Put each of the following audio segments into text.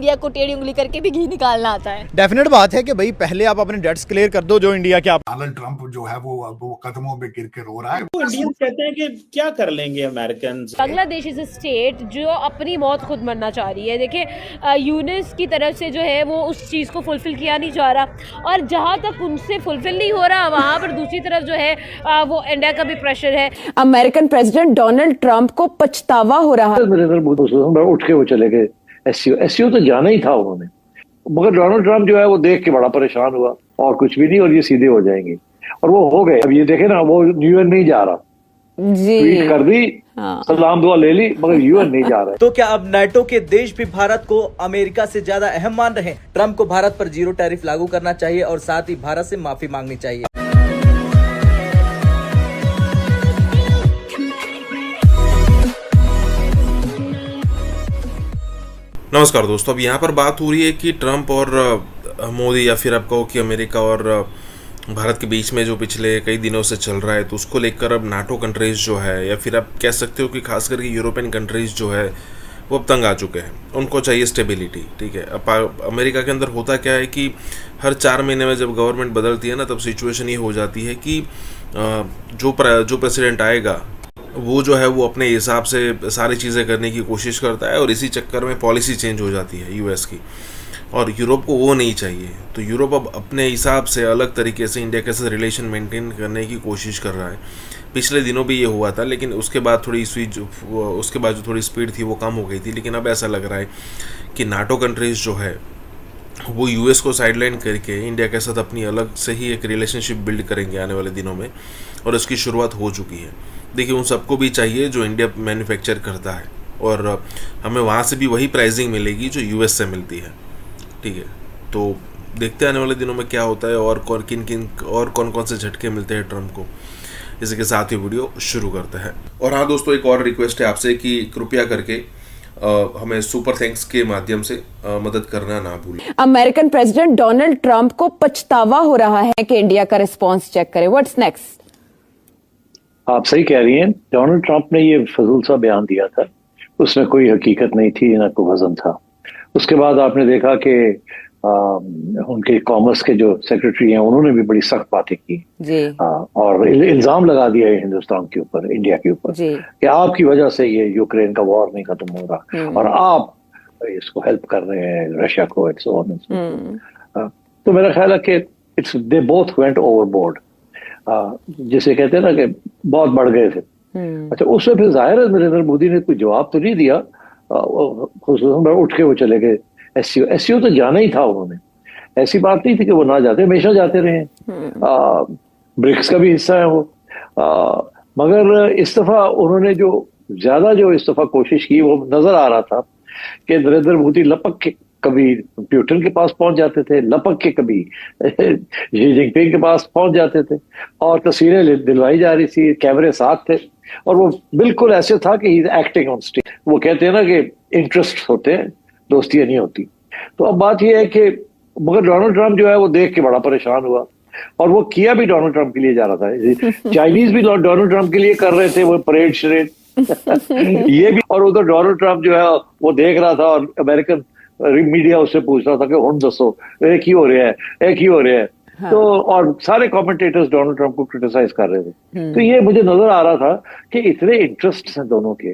India को टेढ़ी उंगली करके भी घी निकालना आता है। डेफिनेट बात है कि भाई पहले आप अपने डेट्स क्लियर कर दो जो इंडिया के। आप डोनाल्ड ट्रंप जो है वो कदमों में गिर के रो रहा है। तो इंडियंस कहते हैं कि क्या कर लेंगे American. Bangladesh is a state जो अपनी मौत खुद मरना चाह रही है। देखिए यूनिस की तरफ से जो है वो उस चीज़ को फुलफिल किया नहीं जा रहा, और जहाँ तक उनसे फुलफिल नहीं हो रहा वहाँ पर दूसरी तरफ जो है वो इंडिया का भी प्रेशर है। अमेरिकन प्रेसिडेंट डोनाल्ड ट्रंप को पछतावा हो रहा है। उठ के वो चले गए एससीओ तो जाना ही था उन्होंने, मगर डोनाल्ड ट्रंप जो है वो देख के बड़ा परेशान हुआ और कुछ भी नहीं, और ये सीधे हो जाएंगे और वो हो गए। अब ये देखे ना, वो यूएन नहीं जा रहा, ट्वीट कर दी, सलाम दुआ ले ली, मगर यूएन नहीं जा रहा है। तो क्या अब नाटो के देश भी भारत को अमेरिका से ज्यादा अहम मान रहे हैं? ट्रंप को भारत पर 0 टैरिफ लागू करना चाहिए और साथ ही भारत से माफी मांगनी चाहिए। नमस्कार दोस्तों, अब यहाँ पर बात हो रही है कि ट्रंप और मोदी, या फिर आप कहो कि अमेरिका और भारत के बीच में जो पिछले कई दिनों से चल रहा है, तो उसको लेकर अब नाटो कंट्रीज़ जो है, या फिर आप कह सकते हो कि खास करके यूरोपियन कंट्रीज़ जो है वो अब तंग आ चुके हैं। उनको चाहिए स्टेबिलिटी। ठीक है, अब अमेरिका के अंदर होता क्या है कि हर 4 महीने में जब गवर्नमेंट बदलती है ना, तब सिचुएशन ये हो जाती है कि जो प्रेसिडेंट आएगा वो जो है वो अपने हिसाब से सारी चीज़ें करने की कोशिश करता है, और इसी चक्कर में पॉलिसी चेंज हो जाती है यूएस की। और यूरोप को वो नहीं चाहिए, तो यूरोप अब अपने हिसाब से अलग तरीके से इंडिया के साथ रिलेशन मेंटेन करने की कोशिश कर रहा है। पिछले दिनों भी ये हुआ था, लेकिन उसके बाद जो थोड़ी स्पीड थी वो कम हो गई थी। लेकिन अब ऐसा लग रहा है कि नाटो कंट्रीज़ जो है वो यूएस को साइडलाइन करके इंडिया के साथ अपनी अलग से ही एक रिलेशनशिप बिल्ड करेंगे आने वाले दिनों में, और इसकी शुरुआत हो चुकी है। देखिए, उन सबको भी चाहिए जो इंडिया मैन्युफैक्चर करता है, और हमें वहाँ से भी वही प्राइसिंग मिलेगी जो यूएस से मिलती है। ठीक है, तो देखते हैं आने वाले दिनों में क्या होता है, और कौन कौन से झटके मिलते हैं ट्रंप को। इसी के साथ ही वीडियो शुरू करते हैं। और हाँ दोस्तों, एक और रिक्वेस्ट है आपसे कि कृपया करके हमें सुपर थैंक्स के माध्यम से मदद करना ना भूलें। अमेरिकन प्रेसिडेंट डोनाल्ड ट्रंप को पछतावा हो रहा है कि इंडिया का रिस्पांस चेक करें। What's next? आप सही कह रही हैं, डोनाल्ड ट्रंप ने ये फजूल सा बयान दिया था, उसमें कोई हकीकत नहीं थी, ना कोई वजन था। उसके बाद आपने देखा कि उनके कॉमर्स के जो सेक्रेटरी हैं उन्होंने भी बड़ी सख्त बातें की जी। और इल्जाम लगा दिया है हिंदुस्तान के ऊपर, इंडिया के ऊपर, कि आपकी वजह से ये यूक्रेन का वॉर नहीं खत्म हो रहा और आप इसको हेल्प कर रहे हैं रशिया को, एंड सो ऑन। तो मेरा ख्याल है कि दे बोथ वेंट ओवरबोर्ड, जिसे कहते हैं ना कि बहुत बढ़ गए थे। अच्छा, उसमें फिर जाहिर है नरेंद्र मोदी ने कोई जवाब तो नहीं दिया, उठ के वो चले गए एससीओ तो जाना ही था उन्होंने। ऐसी बात नहीं थी कि वो ना जाते, हमेशा जाते रहे। ब्रिक्स का भी हिस्सा है वो, मगर इस दफा उन्होंने जो इस दफा कोशिश की, वो नजर आ रहा था कि नरेंद्र मोदी लपक के कभी प्यूटन के पास पहुंच जाते थे, लपक के कभी शी जिनपिंग के पास पहुंच जाते थे, और तस्वीरें दिलवाई जा रही थी, कैमरे साथ थे, और वो बिल्कुल ऐसे था कि he is acting on stage. वो कहते हैं ना कि इंटरेस्ट होते हैं, दोस्तियां नहीं होती। तो अब बात यह है कि मगर डोनाल्ड ट्रंप जो है वो देख के बड़ा परेशान हुआ, और वो किया भी डोनाल्ड ट्रंप के लिए जा रहा था। चाइनीज भी डोनाल्ड ट्रंप के लिए कर रहे थे वो परेड शरेड ये भी, और उधर डोनाल्ड ट्रंप जो है वो देख रहा था, और अमेरिकन मीडिया उससे पूछ रहा था कि हुन दसो एक ही हो रहा है। हाँ। तो और सारे कमेंटेटर्स डोनाल्ड ट्रंप को क्रिटिसाइज कर रहे थे। तो ये मुझे नजर आ रहा था कि इतने इंटरेस्ट हैं दोनों के,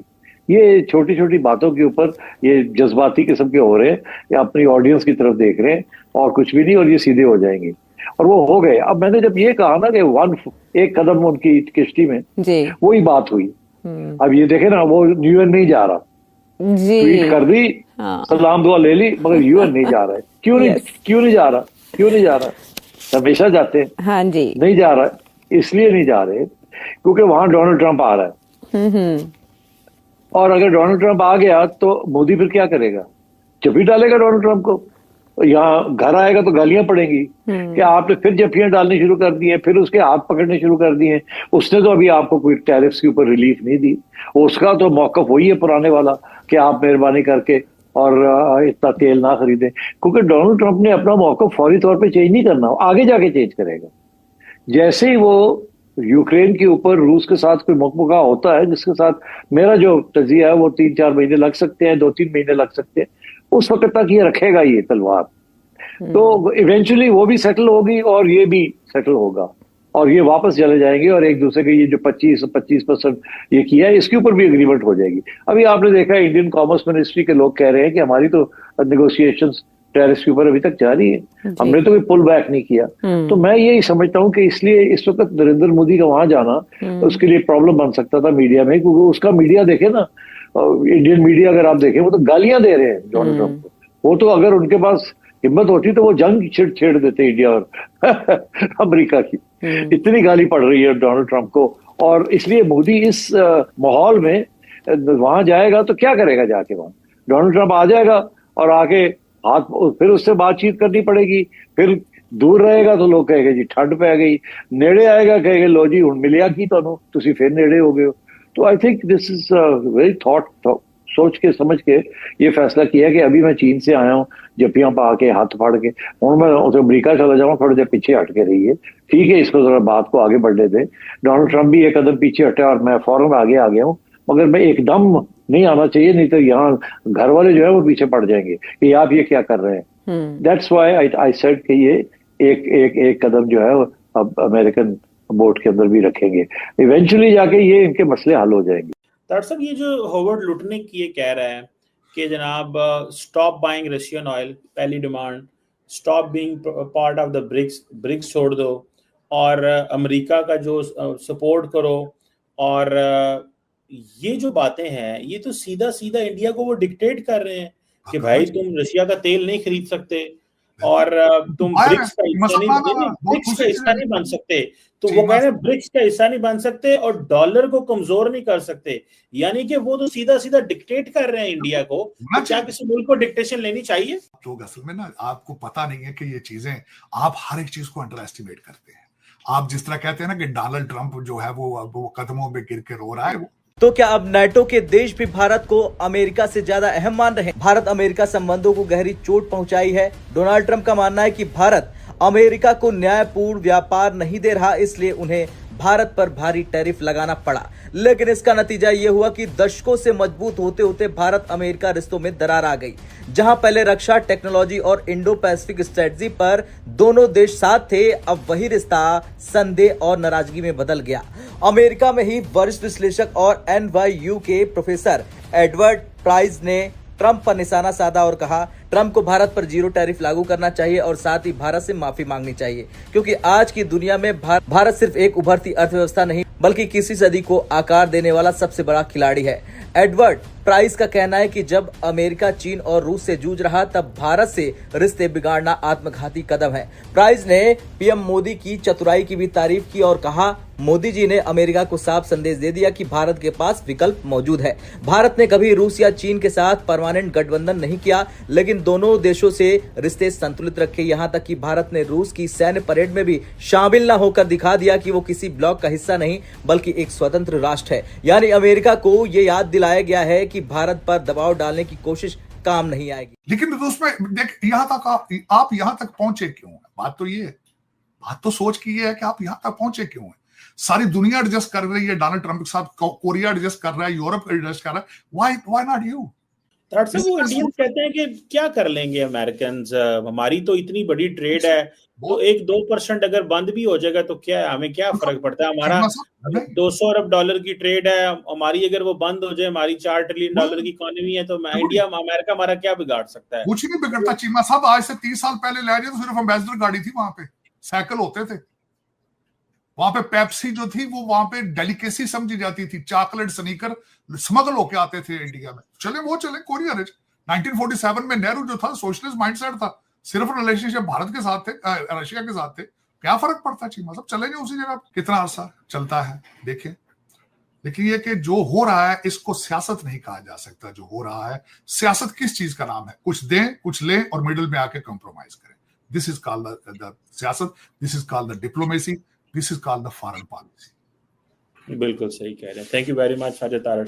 ये छोटी छोटी बातों के ऊपर ये जज्बाती किस्म के हो रहे हैं, या अपनी ऑडियंस की तरफ देख रहे हैं, और कुछ भी नहीं, और ये सीधे हो जाएंगे, और वो हो गए। अब मैंने जब ये कहा ना कि एक कदम उनकी किश्ती में, वही बात हुई। अब ये देखे ना, वो यूएन नहीं जा रहा, ट्वीट कर दी, सलाम दुआ ले ली, मगर यूएन नहीं जा रहा है। क्यों नहीं जा रहा? हमेशा जाते हैं। हाँ जी, नहीं जा रहा, इसलिए नहीं जा रहे क्योंकि वहां डोनाल्ड ट्रंप आ रहा है। और अगर डोनाल्ड ट्रंप आ गया तो मोदी फिर क्या करेगा? जब भी डालेगा डोनाल्ड ट्रंप को, यहाँ घर आएगा तो गालियां पड़ेंगी कि आपने फिर जफियां डालनी शुरू कर दी है, फिर उसके हाथ पकड़ने शुरू कर दिए। उसने तो अभी आपको कोई टैरिफ्स के ऊपर रिलीफ नहीं दी, उसका तो मौकफ वही है पुराने वाला कि आप मेहरबानी करके और इतना तेल ना खरीदें, क्योंकि डोनाल्ड ट्रंप ने अपना मौकफ फौरी तौर पे चेंज नहीं करना, आगे जाके चेंज करेगा। जैसे ही वो यूक्रेन के ऊपर रूस के साथ कोई मुकबला होता है, जिसके साथ मेरा जो तजिया है वो 3-4 महीने लग सकते हैं, 2-3 महीने लग सकते हैं, उस वक्त तक ये रखेगा ये तलवार। तो इवेंचुअली वो भी सेटल होगी और ये भी सेटल होगा और ये वापस चले जाएंगे और एक दूसरे के ये जो 25% ये किया है इसके ऊपर भी एग्रीमेंट हो जाएगी। अभी आपने देखा है इंडियन कॉमर्स मिनिस्ट्री के लोग कह रहे हैं कि हमारी तो नेगोशिएशंस टैरिफ के ऊपर अभी तक जारी है, हमने तो कोई पुल बैक नहीं किया। तो मैं यही समझता हूँ कि इसलिए इस वक्त नरेंद्र मोदी का वहां जाना उसके लिए प्रॉब्लम बन सकता था मीडिया में, क्योंकि उसका मीडिया देखे ना, इंडियन मीडिया अगर आप देखें वो तो गालियां दे रहे हैं डोनाल्ड ट्रंप को। वो तो अगर उनके पास हिम्मत होती तो वो जंग छेड़ देते इंडिया और अमेरिका की। इतनी गाली पड़ रही है डोनाल्ड ट्रंप को, और इसलिए मोदी इस माहौल में वहां जाएगा तो क्या करेगा जाके वहां? डोनाल्ड ट्रंप आ जाएगा और आके हाथ, फिर उससे बातचीत करनी पड़ेगी, फिर दूर रहेगा तो लोग कहेंगे जी ठंड पै गई, नेड़े आएगा कहेंगे लो जी हुण मिलिया की तुहानू, तुसी फिर नेड़े हो गए हो। तो I think this is very thought सोच के समझ के ये फैसला किया कि अभी मैं चीन से आया हूँ जफ्फियां पा के हाथ फाड़ के, हूँ मैं अमरीका चला जाऊँ, थोड़ा देर पीछे हट के रहिए, ठीक है, इसको जरा बात को आगे बढ़ने दें। डोनाल्ड ट्रंप भी एक कदम पीछे हटे और मैं फौरन आगे आ गया हूँ, मगर मैं एकदम नहीं आना चाहिए, नहीं तो यहाँ घर वाले जो है वो पीछे पड़ जाएंगे कि आप ये क्या कर रहे हैं। दैट्स व्हाई आई सेड कि ये एक कदम जो है अब अमेरिकन बोर्ड के अंदर भी रखेंगे, इवेंचुअली जाके ये इनके मसले हल हो जाएंगे। दरअसल ये जो होवर्ड लुटनिक ये कह रहा है कि जनाब स्टॉप बाइंग रशियन ऑयल, पहली demand, stop being part of the BRICS छोड़ दो और अमेरिका का जो सपोर्ट करो, और ये जो बातें हैं ये तो सीधा सीधा इंडिया को वो डिक्टेट कर रहे हैं कि भाई तुम रशिया का तेल नहीं खरीद सकते और तुम ब्रिक्स का हिस्सा नहीं बन सकते। तो वो कह रहे हैं ब्रिक्स का हिस्सा नहीं बन सकते और डॉलर को कमजोर नहीं कर सकते, यानी कि वो तो सीधा सीधा डिक्टेट कर रहे हैं इंडिया को। तो क्या किसी मुल्क को डिक्टेशन लेनी चाहिए? तो असल में ना आपको पता नहीं है कि ये चीजें, आप हर एक चीज को अंडर एस्टिमेट करते हैं। आप जिस तरह कहते हैं ना कि डोनाल्ड ट्रंप जो है वो कदमों में गिर के रो रहा है, तो क्या अब नाटो के देश भी भारत को अमेरिका से ज्यादा अहम मान रहे हैं? भारत अमेरिका संबंधों को गहरी चोट पहुंचाई है। डोनाल्ड ट्रंप का मानना है कि भारत अमेरिका को न्यायपूर्ण व्यापार नहीं दे रहा, इसलिए उन्हें भारत पर भारी टैरिफ लगाना पड़ा। लेकिन इसका नतीजा ये हुआ कि दशकों से मजबूत होते होते भारत अमेरिका रिश्तों में दरार आ गई। जहां पहले रक्षा, टेक्नोलॉजी और इंडो पैसिफिक स्ट्रेटजी पर दोनों देश साथ थे, अब वही रिश्ता संदेह और नाराजगी में बदल गया। अमेरिका में ही वरिष्ठ विश्लेषक और NYU के प्रोफेसर एडवर्ड प्राइस ने ट्रंप पर निशाना साधा और कहा ट्रंप को भारत पर जीरो टैरिफ लागू करना चाहिए और साथ ही भारत से माफी मांगनी चाहिए, क्योंकि आज की दुनिया में भारत सिर्फ एक उभरती अर्थव्यवस्था नहीं बल्कि किसी सदी को आकार देने वाला सबसे बड़ा खिलाड़ी है। एडवर्ड प्राइस का कहना है कि जब अमेरिका चीन और रूस से जूझ रहा तब भारत से रिश्ते बिगाड़ना आत्मघाती कदम है। प्राइस ने पीएम मोदी की चतुराई की भी तारीफ की और कहा मोदी जी ने अमेरिका को साफ संदेश दे दिया कि भारत के पास विकल्प मौजूद है। भारत ने कभी रूस या चीन के साथ परमानेंट गठबंधन नहीं किया, लेकिन दोनों देशों से रिश्ते संतुलित रखे। यहाँ तक कि भारत ने रूस की सैन्य परेड में भी शामिल न होकर दिखा दिया कि वो किसी ब्लॉक का हिस्सा नहीं बल्कि एक स्वतंत्र राष्ट्र है। यानी अमेरिका को ये याद दिलाया गया है कि भारत पर दबाव डालने की कोशिश काम नहीं आएगी। लेकिन उसमें देख, यहाँ तक आप यहाँ तक पहुंचे क्यों? बात तो सोच की ये है कि आप यहाँ तक पहुंचे क्यों है। सारी दुनिया एडजस्ट कर रही है डोनाल्ड ट्रंप के साथ, कोरिया एडजस्ट कर रहा है, यूरोप एडजस्ट कर रहा है, व्हाई नॉट यू? वो इंडियंस कहते हैं कि क्या कर लेंगे अमेरिकन, हमारी तो इतनी बड़ी ट्रेड है, तो 1-2% अगर बंद भी हो जाएगा तो क्या है, हमें क्या फर्क पड़ता है? हमारा 200 अरब डॉलर की ट्रेड है, हमारी अगर वो बंद हो जाए, हमारी 4 ट्रिलियन डॉलर की इकोनॉमी है, तो इंडिया अमेरिका हमारा क्या बिगाड़ सकता है? कुछ नहीं बिगड़ता। चीमा साहब आज से 30 साल पहले ले जाए तो सिर्फ एम्बेसडर गाड़ी थी, वहां पे साइकिल होते थे, वहां पे पेप्सी जो थी वो वहां पे डेलिकेसी समझी जाती थी, चॉकलेट स्नीकर स्मगल होके आते थे इंडिया में। चले कोरिया रिच। 1947 में नेहरू जो था सोशलिस्ट माइंडसेट था, सिर्फ रिलेशनशिप भारत के साथ थे, रशिया के साथ थे, क्या फर्क पड़ता है? चीमा साहब चले जाए उसी जगह। कितना अरसा चलता है देखें। लेकिन ये कि जो हो रहा है इसको सियासत नहीं कहा जा सकता। जो हो रहा है, सियासत किस चीज का नाम है? कुछ दें कुछ लें और मिडिल में आके कंप्रोमाइज करें। दिस इज कॉल्ड द सियासत, this is called the diplomacy, this is called the foreign policy. बिल्कुल सही कह रहे हैं। Thank you very much for your